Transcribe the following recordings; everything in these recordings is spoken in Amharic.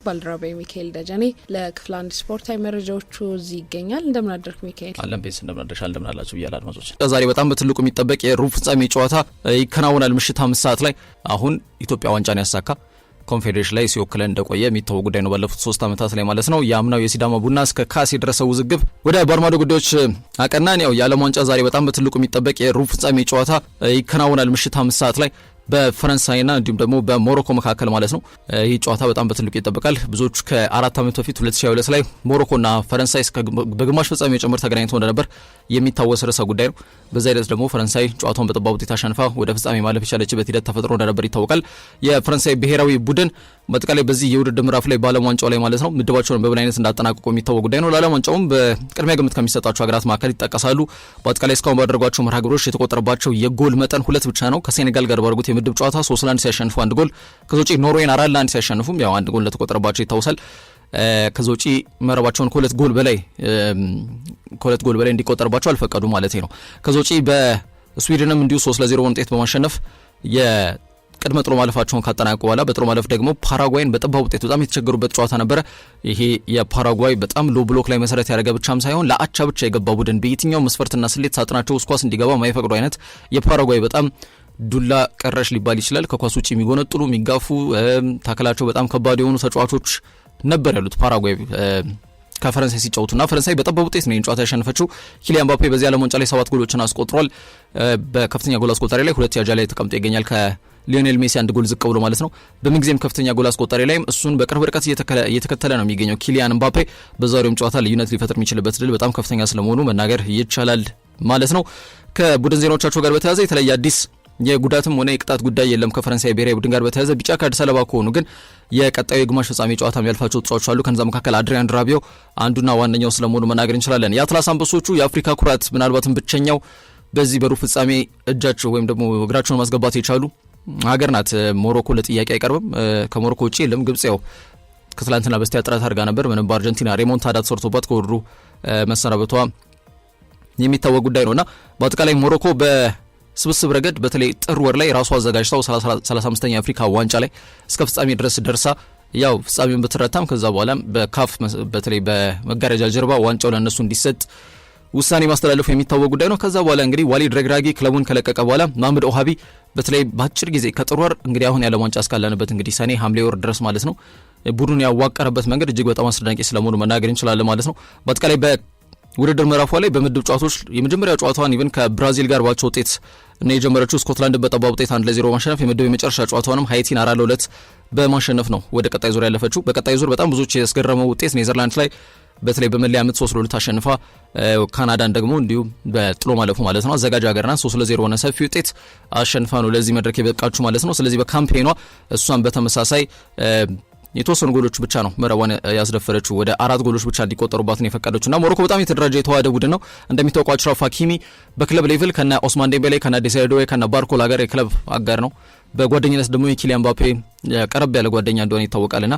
ባልደረባዬ ሚካኤል ደጀኔ ለክፍል አንድ ስፖርታዊ መረጃዎቹ እዚህ ይገኛል። እንደምን አደርክ ሚካኤል? አለም ቤት እንደምናደርሻል እንደምናላችሁ ብያለሁ አድማጮች። ዛሬ በጣም በትልቁ የሚጠበቅ የሩብ ፍጻሜ ጨዋታ ይከናወናል ምሽት 5 ሰዓት ላይ። አሁን ኢትዮጵያ ዋንጫን ያሳካ ኮንፌዴሬሽን ላይ ሲወክለን እንደቆየ የሚታወቅ ጉዳይ ነው ባለፉት 3 ዓመታት ላይ ማለት ነው። የአምናው የሲዳማ ቡና እስከ ካስ የደረሰው ውዝግብ ወደ ባርማዶ ጉዳዮች አቀናን። ያው የዓለም ዋንጫ ዛሬ በጣም በትልቁ የሚጠበቅ የሩብ ፍጻሜ ጨዋታ ይከናወናል ምሽት 5 ሰዓት ላይ በፈረንሳይና እንዲሁም ደግሞ በሞሮኮ መካከል ማለት ነው። ይህ ጨዋታ በጣም በትልቁ ይጠበቃል። ብዙዎች ከ4 ዓመት በፊት 2022 ላይ ሞሮኮና ፈረንሳይ በግማሽ ፍጻሜ ጭምር ተገናኝተው እንደነበር የሚታወስ ርዕሰ ጉዳይ ነው። በዛ ሂደት ደግሞ ፈረንሳይ ጨዋታውን በጠባብ ውጤት አሸንፋ ወደ ፍጻሜ ማለፍ የቻለችበት ሂደት ተፈጥሮ እንደነበር ይታወቃል። የፈረንሳይ ብሔራዊ ቡድን በአጠቃላይ በዚህ የውድድር ምዕራፍ ላይ በዓለም ዋንጫው ላይ ማለት ነው ምድባቸውን በምን አይነት እንዳጠናቀቁ የሚታወቅ ጉዳይ ነው። ለዓለም ዋንጫውም በቅድሚያ ግምት ከሚሰጣቸው ሀገራት መካከል ይጠቀሳሉ። በአጠቃላይ እስካሁን ባደረጓቸው መርሃ ግብሮች የተቆጠረባቸው የጎል መጠን 2 ብቻ ነው። ከሴኔጋል ጋር ባደረጉት የምድብ ጨዋታ 3-1 ሲያሸንፉ 1 ጎል፣ ከዛ ውጪ ኖርዌይን 4-1 ሲያሸንፉም ያው 1 ጎል ለተቆጠረባቸው ይታወሳል። ከዛ ውጪ መረባቸውን ከሁለት ጎል በላይ እንዲቆጠርባቸው አልፈቀዱ ማለት ነው። ከዛ ውጪ በስዊድንም እንዲሁ 3-0 ውጤት በማሸነፍ የቅድመ ጥሎ ማለፋቸውን ካጠናቀቁ በኋላ በጥሎ ማለፍ ደግሞ ፓራጓይን በጠባብ ውጤት በጣም የተቸገሩበት ጨዋታ ነበረ። ይሄ የፓራጓይ በጣም ሎ ብሎክ ላይ መሰረት ያደረገ ብቻም ሳይሆን ለአቻ ብቻ የገባ ቡድን በየትኛው መስፈርትና ስሌት ሳጥናቸው ውስጥ ኳስ እንዲገባ የማይፈቅዱ አይነት የፓራጓይ በጣም ዱላ ቀረሽ ሊባል ይችላል። ከኳስ ውጪ የሚጎነጥሉ የሚጋፉ ታከላቸው በጣም ከባድ የሆኑ ተጫዋቾች ነበር ያሉት ፓራጓይ ከፈረንሳይ ሲጫወቱና ፈረንሳይ በጠባብ ውጤት ነው ጨዋታ ያሸነፈችው። ኪሊያን ምባፔ በዚህ ዓለም ዋንጫ ላይ 7 ጎሎችን አስቆጥሯል። በከፍተኛ ጎል አስቆጣሪ ላይ 2 ያጃ ላይ ተቀምጦ ይገኛል ከሊዮኔል ሜሲ 1 ጎል ዝቅ ብሎ ማለት ነው። በምንጊዜም ከፍተኛ ጎል አስቆጣሪ ላይም እሱን በቅርብ ርቀት እየተከተለ ነው የሚገኘው ኪሊያን ምባፔ። በዛሬውም ጨዋታ ልዩነት ሊፈጥር የሚችልበት ድል በጣም ከፍተኛ ስለመሆኑ መናገር ይቻላል ማለት ነው። ከቡድን ዜናዎቻቸው ጋር በተያያዘ የተለየ አዲስ የጉዳትም ሆነ የቅጣት ጉዳይ የለም። ከፈረንሳይ ብሔራዊ ቡድን ጋር በተያያዘ ቢጫ ካርድ ሰለባ ከሆኑ ግን የቀጣዩ የግማሽ ፍጻሜ ጨዋታ የሚያልፋቸው ተጫዋቾች አሉ። ከነዛ መካከል አድሪያን ራቢዮ አንዱና ዋነኛው ስለመሆኑ መናገር እንችላለን። የአትላስ አንበሶቹ የአፍሪካ ኩራት ምናልባትም ብቸኛው በዚህ በሩብ ፍጻሜ እጃቸው ወይም ደግሞ እግራቸውን ማስገባት የቻሉ ሀገር ናት። ሞሮኮ ለጥያቄ አይቀርብም። ከሞሮኮ ውጪ የለም። ግብጽ ያው ከትላንትና በስቲያ ጥረት አድርጋ ነበር። ምንም በአርጀንቲና ሬሞንታዳ ተሰርቶባት ከወሩ መሰናበቷ የሚታወቅ ጉዳይ ነውና በአጠቃላይ ሞሮኮ ስብስብ ረገድ በተለይ ጥር ወር ላይ ራሱ አዘጋጅታው 35ኛ የአፍሪካ ዋንጫ ላይ እስከ ፍጻሜ ድረስ ደርሳ ያው ፍጻሜውን በተረታም ከዛ በኋላ በካፍ በተለይ በመጋረጃ ጀርባ ዋንጫው ለነሱ እንዲሰጥ ውሳኔ ማስተላለፉ የሚታወቅ ጉዳይ ነው። ከዛ በኋላ እንግዲህ ዋሊድ ረግራጊ ክለቡን ከለቀቀ በኋላ መሐመድ ኦሃቢ በተለይ በአጭር ጊዜ ከጥር ወር እንግዲህ አሁን ያለ ዋንጫ እስካለንበት እንግዲህ ሰኔ ሐምሌ ወር ድረስ ማለት ነው ቡድኑን ያዋቀረበት መንገድ እጅግ በጣም አስደናቂ ስለመሆኑ መናገር እንችላለን ማለት ነው። በአጠቃላይ ውድድር ምዕራፏ ላይ በምድብ ጨዋታዎች የመጀመሪያ ጨዋታዋን ኢቨን ከብራዚል ጋር ባቸው ውጤት እና የጀመረችው ስኮትላንድን በጠባብ ውጤት 1-0 ማሸነፍ የምድብ የመጨረሻ ጨዋታዋንም ሃይቲን 4-2 በማሸነፍ ነው ወደ ቀጣይ ዙር ያለፈችው። በቀጣይ ዙር በጣም ብዙዎች ያስገረመው ውጤት ኔዘርላንድስ ላይ በተለይ በመለያ ምት 3-2 አሸንፋ ካናዳን ደግሞ እንዲሁ በጥሎ ማለፉ ማለት ነው አዘጋጅ ሀገርና 3-0 ሆነ ሰፊ ውጤት አሸንፋ ነው ለዚህ መድረክ የበቃችሁ ማለት ነው። ስለዚህ በካምፔኗ እሷን በተመሳሳይ የተወሰኑ ጎሎች ብቻ ነው መረቧን ያስደፈረችው። ወደ 4 ጎሎች ብቻ እንዲቆጠሩባት ነው የፈቀደችውና ሞሮኮ በጣም የተደራጀ የተዋደ ቡድን ነው። እንደሚታወቀው አሽራፍ ሀኪሚ በክለብ ሌቭል ከነ ኦስማን ዴምቤሌ ከነ ዴሳይዶ ከነ ባርኮላ ጋር የክለብ አጋር ነው። በጓደኝነት ደግሞ የኪሊያን ምባፔ ቀረብ ያለ ጓደኛ እንደሆነ ይታወቃልና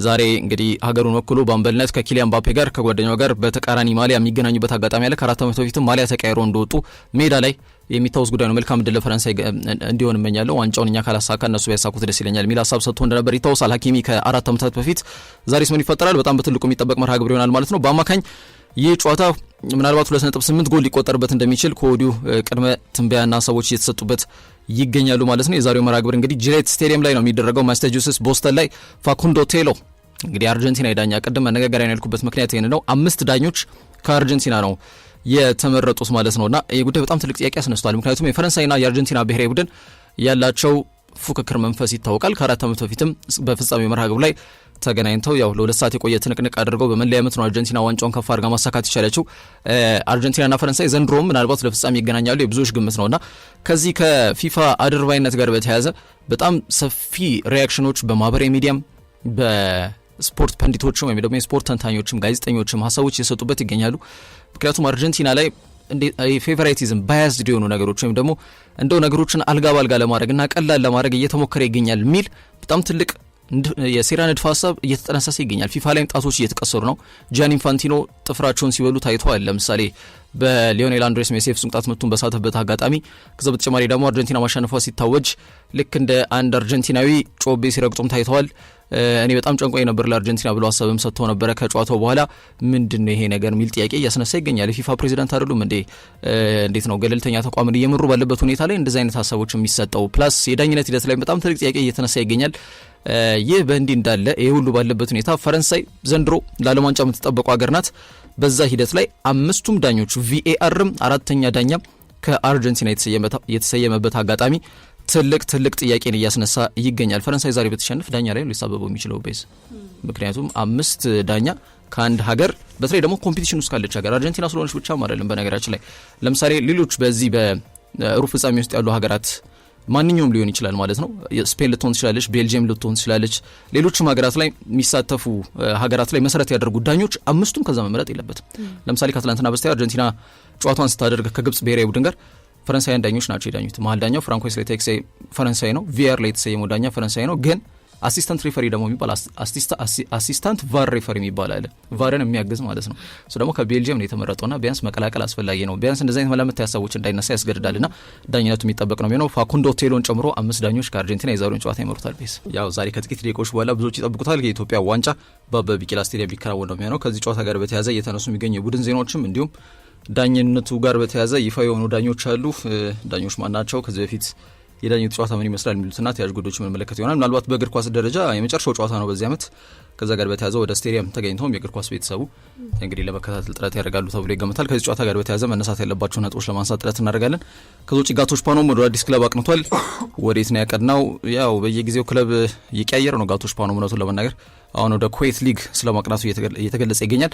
ዛሬ እንግዲህ ሀገሩን ወክሎ በአምበልነት ከኪሊያን ምባፔ ጋር ከጓደኛው ጋር በተቃራኒ ማሊያ የሚገናኙበት አጋጣሚ አለ። ከ4 ዓመት በፊትም ማሊያ ተቀያይሮ እንደወጡ ሜዳ ላይ የሚታወስ ጉዳይ ነው። መልካም ድል ለፈረንሳይ እንዲሆን እመኛለሁ። ዋንጫውን እኛ ካላሳካ እነሱ ቢያሳኩት ደስ ይለኛል የሚል ሀሳብ ሰጥቶ እንደነበር ይታወሳል ሀኪሚ ከ4 ዓመታት በፊት። ዛሬስ ምን ይፈጠራል? በጣም በትልቁ የሚጠበቅ መርሃ ግብር ይሆናል ማለት ነው። በአማካኝ ይህ ጨዋታ ምናልባት 2.8 ጎል ሊቆጠርበት እንደሚችል ከወዲሁ ቅድመ ትንበያና ሰዎች እየተሰጡበት ይገኛሉ ማለት ነው። የዛሬው መርሃ ግብር እንግዲህ ጂሌት ስቴዲየም ላይ ነው የሚደረገው። ማሳቹሴትስ ቦስተን ላይ ፋኩንዶ ቴሎ እንግዲህ አርጀንቲና ዳኛ ቅድም መነጋገሪያ ያልኩበት ምክንያት ይሄን ነው። 5 ዳኞች ከአርጀንቲና ነው የተመረጡት ማለት ነውና ይህ ጉዳይ በጣም ትልቅ ጥያቄ አስነስቷል። ምክንያቱም የፈረንሳይና የአርጀንቲና ብሔራዊ ቡድን ያላቸው ፉክክር መንፈስ ይታወቃል። ከ4 ዓመት በፊትም በፍጻሜው መርሃ ግብር ላይ ተገናኝተው ያው ለ2 ሰዓት የቆየ ትንቅንቅ አድርገው በመለያ ምት ነው አርጀንቲና ዋንጫውን ከፍ አድርጋ ማሳካት ይቻለችው። አርጀንቲናና ፈረንሳይ ዘንድሮም ምናልባት ለፍጻሜ ይገናኛሉ የብዙዎች ግምት ነውና ከዚህ ከፊፋ አድርባይነት ጋር በተያያዘ በጣም ሰፊ ሪያክሽኖች በማህበራዊ ሚዲያም በስፖርት ፐንዲቶችም ወይም ደግሞ የስፖርት ተንታኞችም ጋዜጠኞችም ሀሳቦች እየሰጡበት ይገኛሉ። ምክንያቱም አርጀንቲና ላይ ፌቨራይቲዝም ባያስድ የሆኑ ነገሮች ወይም ደግሞ እንደው ነገሮችን አልጋ ባልጋ ለማድረግና ቀላል ለማድረግ እየተሞከረ ይገኛል የሚል በጣም ትልቅ የሴራ ንድፈ ሀሳብ እየተጠነሰሰ ይገኛል። ፊፋ ላይም ጣቶች እየተቀሰሩ ነው። ጂያኒ ኢንፋንቲኖ ጥፍራቸውን ሲበሉ ታይተዋል። ለምሳሌ በሊዮኔል አንድሬስ ሜሲ የፍጹም ቅጣት ምቱን በሳተበት አጋጣሚ። ከዛ በተጨማሪ ደግሞ አርጀንቲና ማሸነፏ ሲታወጅ ልክ እንደ አንድ አርጀንቲናዊ ጮቤ ሲረግጡም ታይተዋል። እኔ በጣም ጨንቆኝ ነበር ለአርጀንቲና ብሎ ሀሳብም ሰጥተው ነበረ ከጨዋታው በኋላ። ምንድነው ይሄ ነገር የሚል ጥያቄ እያስነሳ ይገኛል። የፊፋ ፕሬዚዳንት አይደሉም እንዴ? እንዴት ነው ገለልተኛ ተቋምን እየመሩ ባለበት ሁኔታ ላይ እንደዚህ አይነት ሀሳቦች የሚሰጠው? ፕላስ የዳኝነት ሂደት ላይ በጣም ትልቅ ጥያቄ እየተነሳ ይገኛል። ይህ በእንዲህ እንዳለ ይሄ ሁሉ ባለበት ሁኔታ ፈረንሳይ ዘንድሮ ለዓለም ዋንጫ የምትጠበቀው ሀገር ናት። በዛ ሂደት ላይ አምስቱም ዳኞች ቪኤአርም አራተኛ ዳኛ ከአርጀንቲና የተሰየመበት አጋጣሚ ትልቅ ጥያቄን እያስነሳ ይገኛል። ፈረንሳይ ዛሬ በተሸነፍ ዳኛ ላይ ሊሳበበው የሚችለው ቤዝ ምክንያቱም አምስት ዳኛ ከአንድ ሀገር በተለይ ደግሞ ኮምፒቲሽን ውስጥ ካለች ሀገር አርጀንቲና ስለሆነች ብቻም አይደለም። በነገራችን ላይ ለምሳሌ ሌሎች በዚህ በሩብ ፍጻሜ ውስጥ ያሉ ሀገራት ማንኛውም ሊሆን ይችላል ማለት ነው። ስፔን ልትሆን ትችላለች፣ ቤልጂየም ልትሆን ትችላለች። ሌሎችም ሀገራት ላይ የሚሳተፉ ሀገራት ላይ መሰረት ያደርጉ ዳኞች አምስቱም ከዛ መምረጥ የለበትም። ለምሳሌ ከትላንትና በስቲያ አርጀንቲና ጨዋታዋን ስታደርግ ከግብጽ ብሔራዊ ቡድን ጋር ፈረንሳይያን ዳኞች ናቸው የዳኙት። መሀል ዳኛው ፍራንኮይስ ሌቴክሴ ፈረንሳይ ነው። ቪአር ላይ የተሰየመው ዳኛ ፈረንሳይ ነው። ግን አሲስታንት ሬፈሪ ደግሞ የሚባል አሲስታንት ቫር ሬፈሪ የሚባል አለ። ቫርን የሚያግዝ ማለት ነው። እሱ ደግሞ ከቤልጂየም ነው የተመረጠውና ቢያንስ መቀላቀል አስፈላጊ ነው። ቢያንስ እንደዚህ አይነት መላምት ሀሳቦች እንዳይነሳ ያስገድዳልና ዳኝነቱ የሚጠበቅ ነው የሚሆነው። ፋኩንዶ ቴሎን ጨምሮ 5 ዳኞች ከአርጀንቲና የዛሬውን ጨዋታ ይመሩታል። ቤስ ያው ዛሬ ከጥቂት ደቂቃዎች በኋላ ብዙዎች ይጠብቁታል። የኢትዮጵያ ዋንጫ በአበበ ቢቂላ ስቴዲየም ሊከናወን ነው የሚሆነው። ከዚህ ጨዋታ ጋር በተያያዘ እየተነሱ የሚገኙ የቡድን ዜናዎችም እንዲሁም ዳኝነቱ ጋር በተያያዘ ይፋ የሆኑ ዳኞች አሉ። ዳኞች ማን ናቸው? ከዚህ በፊት የዳኝነቱ ጨዋታ ምን ይመስላል የሚሉትና ተያያዥ ጉዳዮች ምን መለከት ይሆናል። ምናልባት በእግር ኳስ ደረጃ የመጨረሻው ጨዋታ ነው በዚህ ዓመት። ከዛ ጋር በተያያዘ ወደ ስቴዲየም ተገኝተውም የእግር ኳስ ቤተሰቡ እንግዲህ ለመከታተል ጥረት ያደርጋሉ ተብሎ ይገመታል። ከዚህ ጨዋታ ጋር በተያያዘ መነሳት ያለባቸው ነጥቦች ለማንሳት ጥረት እናደርጋለን። ከዛ ውጭ ጋቶች ፓኖም ወደ አዲስ ክለብ አቅንቷል። ወዴት ነው ያቀናው? ያው በየጊዜው ክለብ እየቀያየረ ነው ጋቶች ፓኖም እውነቱን ለመናገር አሁን ወደ ኩዌት ሊግ ስለማቅናቱ እየተገለጸ ይገኛል።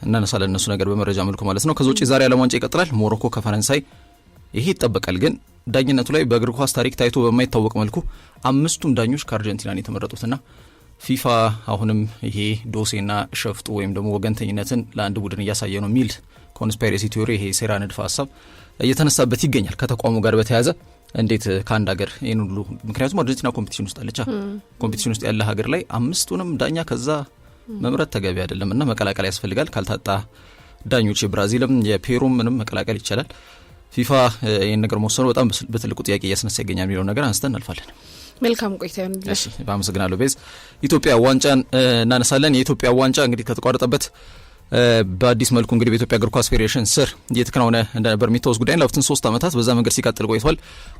እናነሳለን እነሱ ነገር በመረጃ መልኩ ማለት ነው። ከዛ ውጭ ዛሬ ዓለም ዋንጫ ይቀጥላል። ሞሮኮ ከፈረንሳይ ይሄ ይጠበቃል። ግን ዳኝነቱ ላይ በእግር ኳስ ታሪክ ታይቶ በማይታወቅ መልኩ 5ቱም ዳኞች ከአርጀንቲና ነው የተመረጡትና ፊፋ አሁንም ይሄ ዶሴና ሸፍጡ ወይም ደግሞ ወገንተኝነትን ለአንድ ቡድን እያሳየ ነው የሚል ኮንስፓይሬሲ ቲዮሪ ይሄ ሴራ ንድፈ ሀሳብ እየተነሳበት ይገኛል ከተቋሙ ጋር በተያያዘ እንዴት ከአንድ ሀገር ይህን ሁሉ ምክንያቱም አርጀንቲና ኮምፒቲሽን ውስጥ አለቻ። ኮምፒቲሽን ውስጥ ያለ ሀገር ላይ 5ቱንም ዳኛ ከዛ መምረጥ ተገቢ አይደለም እና መቀላቀል ያስፈልጋል። ካልታጣ ዳኞች የብራዚልም የፔሩም ምንም መቀላቀል ይቻላል። ፊፋ ይህን ነገር መወሰኑ በጣም በትልቁ ጥያቄ እያስነሳ ይገኛል የሚለውን ነገር አንስተን እናልፋለን። መልካም ቆይታ ይሁንልሽ። እሺ በአመሰግናለሁ ቤዝ። ኢትዮጵያ ዋንጫን እናነሳለን። የኢትዮጵያ ዋንጫ እንግዲህ ከተቋረጠበት በአዲስ መልኩ እንግዲህ በኢትዮጵያ እግር ኳስ ፌዴሬሽን ስር እየተከናወነ እንደነበር የሚታወስ ጉዳይ ላለፉት 3 ዓመታት በዛ መንገድ ሲቀጥል ቆይቷል።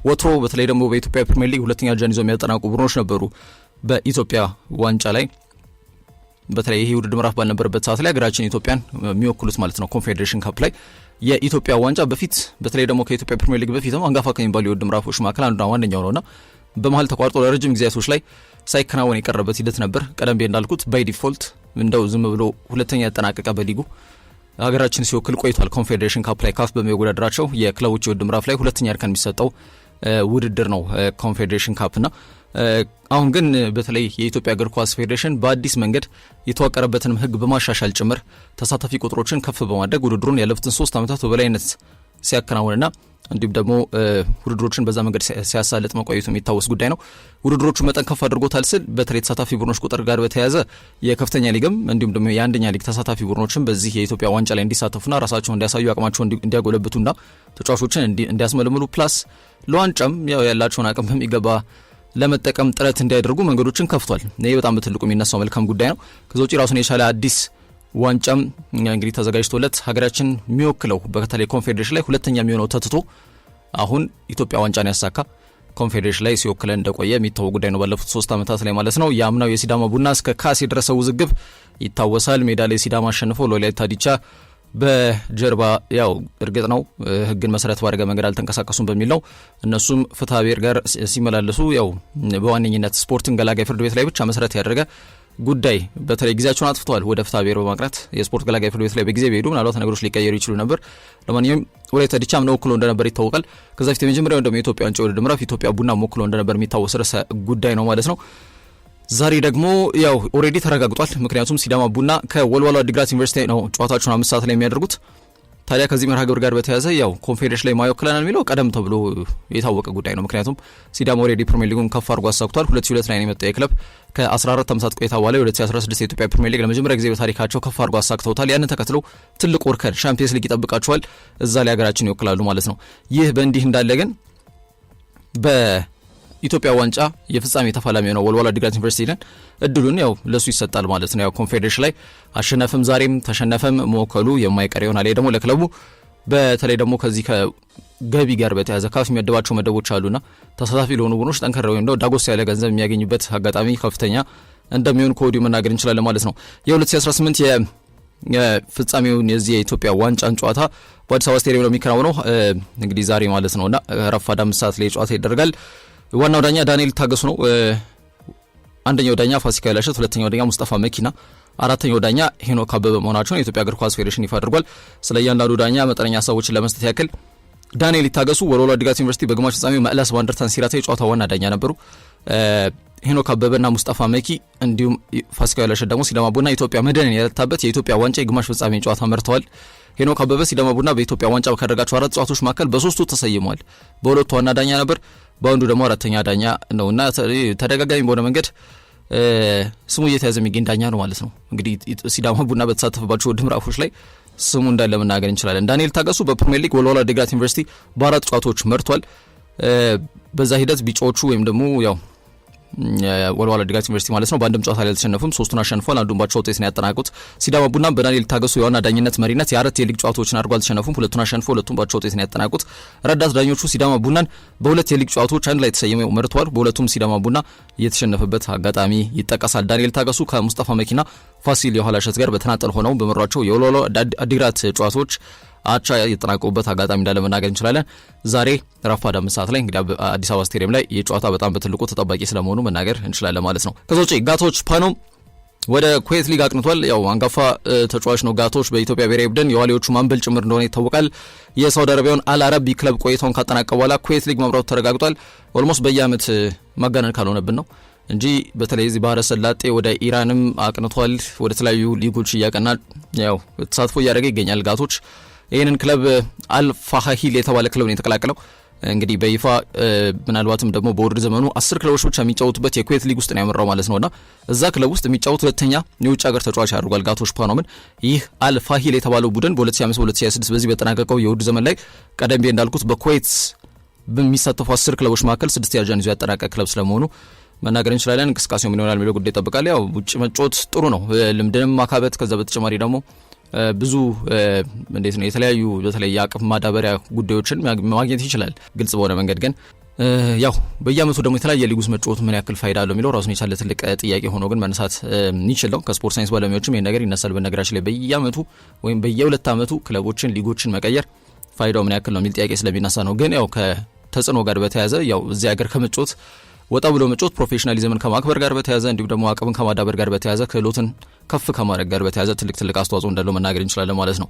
ወትሮ በተለይ ደግሞ በኢትዮጵያ ፕሪሚየር ሊግ ሁለተኛ ደረጃን ይዘው የሚያጠናቁ ቡድኖች ነበሩ በኢትዮጵያ ዋንጫ ላይ በተለይ ይሄ ውድድር ምዕራፍ ባልነበረበት ሰዓት ላይ ሀገራችን ኢትዮጵያን የሚወክሉት ማለት ነው ኮንፌዴሬሽን ካፕ ላይ የኢትዮጵያ ዋንጫ በፊት በተለይ ደግሞ ከኢትዮጵያ ፕሪሚየር ሊግ በፊት አንጋፋ ከሚባሉ የውድድር ምዕራፎች መካከል አንዱና ዋነኛው ነውና በመሀል ተቋርጦ ለረጅም ጊዜያቶች ላይ ሳይከናወን የቀረበት ሂደት ነበር። ቀደም ብዬ እንዳልኩት ባይ ዲፎልት እንደው ዝም ብሎ ሁለተኛ ያጠናቀቀ በሊጉ ሀገራችን ሲወክል ቆይቷል። ኮንፌዴሬሽን ካፕ ላይ ካፍ በሚወዳደራቸው የክለቦች የውድድር ምዕራፍ ላይ ሁለተኛ እርከን የሚሰጠው ውድድር ነው ኮንፌዴሬሽን ካፕና አሁን ግን በተለይ የኢትዮጵያ እግር ኳስ ፌዴሬሽን በአዲስ መንገድ የተዋቀረበትንም ሕግ በማሻሻል ጭምር ተሳታፊ ቁጥሮችን ከፍ በማድረግ ውድድሩን ያለፉትን 3 ዓመታት በበላይነት ሲያከናውንና እንዲሁም ደግሞ ውድድሮችን በዛ መንገድ ሲያሳልጥ መቆየቱ የሚታወስ ጉዳይ ነው። ውድድሮቹ መጠን ከፍ አድርጎታል ስል በተለይ ተሳታፊ ቡድኖች ቁጥር ጋር በተያያዘ የከፍተኛ ሊግም እንዲሁም ደግሞ የአንደኛ ሊግ ተሳታፊ ቡድኖችን በዚህ የኢትዮጵያ ዋንጫ ላይ እንዲሳተፉና ራሳቸውን እንዲያሳዩ አቅማቸውን እንዲያጎለብቱና ተጫዋቾችን እንዲያስመልምሉ ፕላስ ለዋንጫም ያው ያላቸውን አቅም በሚገባ ለመጠቀም ጥረት እንዲያደርጉ መንገዶችን ከፍቷል። ይሄ በጣም በትልቁ የሚነሳው መልካም ጉዳይ ነው። ከዛ ውጪ ራሱን የቻለ አዲስ ዋንጫም እንግዲህ ተዘጋጅቶለት ሀገራችን የሚወክለው በተለይ ኮንፌዴሬሽን ላይ ሁለተኛ የሚሆነው ተትቶ አሁን ኢትዮጵያ ዋንጫን ያሳካ ኮንፌዴሬሽን ላይ ሲወክለን እንደቆየ የሚታወቅ ጉዳይ ነው ባለፉት 3 ዓመታት ላይ ማለት ነው። የአምናው የሲዳማ ቡና እስከ ካስ የደረሰው ውዝግብ ይታወሳል። ሜዳ ላይ ሲዳማ አሸንፎ ለወላይታ ዲቻ በጀርባ ያው እርግጥ ነው ሕግን መሰረት ባደረገ መንገድ አልተንቀሳቀሱም በሚል ነው እነሱም ፍትሐ ብሔር ጋር ሲመላለሱ ያው በዋነኝነት ስፖርትን ገላጋይ ፍርድ ቤት ላይ ብቻ መሰረት ያደረገ ጉዳይ በተለይ ጊዜያቸውን አጥፍተዋል ወደ ፍትሐ ብሔር በማቅረት የስፖርት ገላጋይ ፍርድ ቤት ላይ በጊዜ ቢሄዱ ምናልባት ነገሮች ሊቀየሩ ይችሉ ነበር። ለማንኛውም ወላይታ ዲቻም ነው ወክሎ እንደነበር ይታወቃል። ከዛ ፊት የመጀመሪያው እንደም የኢትዮጵያ ዋንጫ ውድድር ምዕራፍ ኢትዮጵያ ቡና ወክሎ እንደነበር የሚታወስ ርዕሰ ጉዳይ ነው ማለት ነው። ዛሬ ደግሞ ያው ኦሬዲ ተረጋግጧል። ምክንያቱም ሲዳማ ቡና ከወልዋሎ አዲግራት ዩኒቨርሲቲ ነው ጨዋታቸውን 5 ሰዓት ላይ የሚያደርጉት። ታዲያ ከዚህ መርሃ ግብር ጋር በተያያዘ ያው ኮንፌዴሬሽን ላይ ማይወክለናል የሚለው ቀደም ተብሎ የታወቀ ጉዳይ ነው። ምክንያቱም ሲዳማ ኦልሬዲ ፕሪሚየር ሊጉን ከፍ አድርጎ አሳክቷል። 2002 ላይ ነው የመጣው የክለብ ከ14 ዓመታት ቆይታ በኋላ 2016 የኢትዮጵያ ፕሪሚየር ሊግ ለመጀመሪያ ጊዜ በታሪካቸው ከፍ አድርጎ አሳክተውታል። ያንን ተከትለው ትልቅ ወርከን ሻምፒየንስ ሊግ ይጠብቃቸዋል። እዛ ላይ ሀገራችን ይወክላሉ ማለት ነው። ይህ በእንዲህ እንዳለ ግን በኢትዮጵያ ዋንጫ የፍጻሜ ተፋላሚ የሆነው ወልዋሎ ዓዲግራት ዩኒቨርሲቲን እድሉን ያው ለሱ ይሰጣል ማለት ነው። ያው ኮንፌዴሬሽን ላይ አሸነፈም ዛሬም ተሸነፈም መወከሉ የማይቀር ይሆናል። ይሄ ደግሞ ለክለቡ በተለይ ደግሞ ከዚህ ከገቢ ጋር በተያያዘ ካፍ የሚያደባቸው መደቦች አሉና ተሳታፊ ለሆኑ ቡድኖች ጠንከረው እንደው ዳጎስ ያለ ገንዘብ የሚያገኙበት አጋጣሚ ከፍተኛ እንደሚሆን ከወዲሁ መናገር እንችላለን ማለት ነው። የ2018 የፍጻሜውን የዚህ የኢትዮጵያ ዋንጫን ጨዋታ በአዲስ አበባ ስቴዲየም ነው የሚከናወነው እንግዲህ ዛሬ ማለት ነውና ረፋድ 5 ሰዓት ላይ ጨዋታ ይደረጋል። ዋናው ዳኛ ዳንኤል ታገሱ ነው። አንደኛው ዳኛ ፋሲካ ያላሸት፣ ሁለተኛው ዳኛ ሙስጠፋ መኪና፣ አራተኛው ዳኛ ሄኖክ አበበ መሆናቸውን የኢትዮጵያ እግር ኳስ ፌዴሬሽን ይፋ አድርጓል። ስለ እያንዳንዱ ዳኛ መጠነኛ ሀሳቦችን ለመስጠት ያክል ዳንኤል ይታገሱ ወልዋሎ ዓዲግራት ዩኒቨርሲቲ በግማሽ ፍጻሜው መዕላስ ባንደርታን ሲራታ የጨዋታ ዋና ዳኛ ነበሩ። ሄኖክ አበበና ሙስጠፋ መኪ እንዲሁም ፋሲካ ያላሸት ደግሞ ሲዳማ ቡና ኢትዮጵያ መድንን የረታበት የኢትዮጵያ ዋንጫ የግማሽ ፍጻሜ ጨዋታ መርተዋል። ሄኖክ አበበ ሲዳማ ቡና በኢትዮጵያ ዋንጫ ካደረጋቸው 4 ጨዋታዎች መካከል በ3ቱ ተሰይሟል። በሁለቱ ዋና ዳኛ ነበር፣ በአንዱ ደግሞ አራተኛ ዳኛ ነውና ተደጋጋሚ በሆነ መንገድ ስሙ እየተያዘ የሚገኝ ዳኛ ነው ማለት ነው። እንግዲህ ሲዳማ ቡና በተሳተፈባቸው ድምራፎች ላይ ስሙ እንዳለ መናገር እንችላለን። ዳንኤል ታገሱ በፕሪሚየር ሊግ ወልዋሎ ዓዲግራት ዩኒቨርሲቲ በ4 ጨዋታዎች መርቷል። በዛ ሂደት ቢጫዎቹ ወይም ደግሞ ያው ወልዋሎ ዓዲግራት ዩኒቨርሲቲ ማለት ነው በአንድም ጨዋታ ላይ አልተሸነፉም። 3ቱን አሸንፏል፣ አንዱን ባቻ ውጤት ነው ያጠናቀቁት። ሲዳማ ቡና በዳንኤል ታገሱ የዋና ዳኝነት መሪነት የ4 የሊግ ጨዋታዎችን አድርጎ አልተሸነፉም። 2ቱን አሸንፈው 2ቱን ባቻ ውጤት ነው ያጠናቀቁት። ረዳት ዳኞቹ ሲዳማ ቡናን በ2 የሊግ ጨዋታዎች አንድ ላይ ተሰይመው መርተዋል። በሁለቱም ሲዳማ ቡና የተሸነፈበት አጋጣሚ ይጠቀሳል። ዳንኤል ታገሱ ከሙስጠፋ መኪና ፋሲል የኋላሸት ጋር በተናጠል ሆነው በመሯቸው የወልዋሎ ዓዲግራት ጨዋታዎች አቻ የተጠናቀቁበት አጋጣሚ እንዳለ መናገር እንችላለን። ዛሬ ረፋድ 5 ሰዓት ላይ እንግዲህ አዲስ አበባ ስቴዲየም ላይ የጨዋታ በጣም በትልቁ ተጠባቂ ስለመሆኑ መናገር እንችላለን ማለት ነው። ከዛ ውጪ ጋቶች ፓኖም ወደ ኩዌት ሊግ አቅንቷል። ያው አንጋፋ ተጫዋች ነው ጋቶች በኢትዮጵያ ብሔራዊ ቡድን የዋሊዎቹ ማንበል ጭምር እንደሆነ ይታወቃል። የሳውዲ አረቢያውን አልአረቢ ክለብ ቆይታውን ካጠናቀቀ በኋላ ኩዌት ሊግ መምራቱ ተረጋግጧል። ኦልሞስት በየአመት ማጋነን ካልሆነብን ነው እንጂ በተለይ እዚህ ባህረ ሰላጤ ወደ ኢራንም አቅንቷል። ወደ ተለያዩ ሊጎች እያቀና ያው ተሳትፎ እያደረገ ይገኛል ጋቶች። ይህንን ክለብ አልፋሂል የተባለ ክለብ ነው የተቀላቀለው። እንግዲህ በይፋ ምናልባትም ደግሞ በውድድር ዘመኑ 10 ክለቦች ብቻ የሚጫወቱበት የኩዌት ሊግ ውስጥ ነው ያመራው ማለት ነውና እዛ ክለብ ውስጥ የሚጫወት ሁለተኛ የውጭ ሀገር ተጫዋች አድርጓል ጋቶች ፓኖምን። ይህ አልፋሂል የተባለው ቡድን በ2025-2026 በዚህ በተጠናቀቀው የውድድር ዘመን ላይ ቀደም ብዬ እንዳልኩት በኩዌት በሚሳተፉ 10 ክለቦች መካከል 6 ደረጃን ይዞ ያጠናቀቀ ክለብ ስለመሆኑ መናገር እንችላለን። እንቅስቃሴው ምን ይሆናል የሚለው ጉዳይ ይጠብቃል። ያው ውጭ መጫወት ጥሩ ነው፣ ልምድንም ማካበት፣ ከዛ በተጨማሪ ደግሞ ብዙ እንዴት ነው የተለያዩ በተለይ የአቅም ማዳበሪያ ጉዳዮችን ማግኘት ይችላል ግልጽ በሆነ መንገድ። ግን ያው በየአመቱ ደግሞ የተለያየ ሊግ ውስጥ መጫወት ምን ያክል ፋይዳ አለው የሚለው ራሱን የቻለ ትልቅ ጥያቄ ሆኖ ግን መነሳት የሚችል ነው። ከስፖርት ሳይንስ ባለሙያዎችም ይሄን ነገር ይነሳል። በነገራችን ላይ በየአመቱ ወይም በየ2 አመቱ ክለቦችን ሊጎችን መቀየር ፋይዳው ምን ያክል ነው የሚል ጥያቄ ስለሚነሳ ነው። ግን ያው ከተጽዕኖ ጋር በተያያዘ ያው እዚህ ሀገር ከመጫወት ወጣ ብሎ መጫወት ፕሮፌሽናሊዝምን ከማክበር ጋር በተያያዘ እንዲሁም ደግሞ አቅምን ከማዳበር ጋር በተያያዘ ክህሎትን ከፍ ከማድረግ ጋር በተያያዘ ትልቅ አስተዋጽኦ እንዳለው መናገር እንችላለን ማለት ነው።